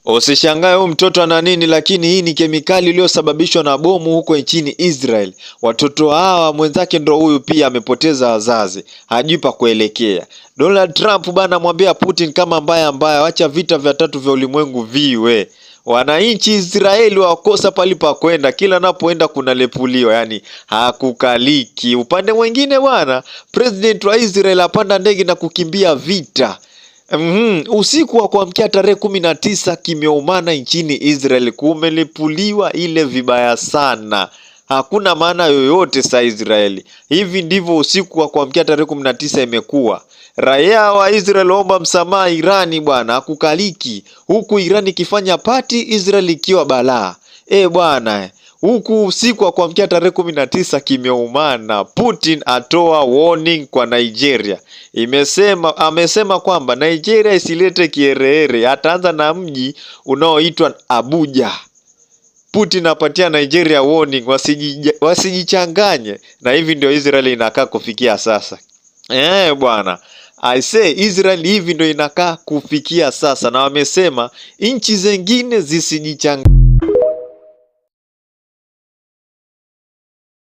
Usishangae huyu mtoto ana nini, lakini hii ni kemikali iliyosababishwa na bomu huko nchini Israel. Watoto hawa mwenzake ndo huyu pia amepoteza wazazi, hajui pa kuelekea. Donald Trump bana mwambia Putin kama mbaya, wacha vita vya tatu vya ulimwengu viwe. Wananchi Israeli wakosa pali pa kwenda, kila napoenda kuna lepuliwa, yani hakukaliki. Upande mwingine bwana, president wa Israel apanda ndege na kukimbia vita. Usiku wa kuamkia tarehe 19 kimeumana nchini Israel, kumelipuliwa ile vibaya sana. Hakuna maana yoyote sa Israeli. Hivi ndivyo usiku wa kuamkia tarehe 19 imekuwa. Raia wa Israel omba msamaha Irani bwana, hakukaliki. Huku Irani ikifanya pati, Israel ikiwa balaa. Bwana, huku usiku wa kuamkia tarehe 19 kimeumana. Putin atoa warning kwa Nigeria. Amesema kwamba Nigeria isilete kiherehere, ataanza na mji unaoitwa Abuja. Putin apatia Nigeria warning, wasijichanganye. Na hivi ndio Israel inakaa kufikia sasa. Bwana, I say Israel hivi ndio inakaa kufikia sasa, na wamesema nchi zingine zisijichanganye.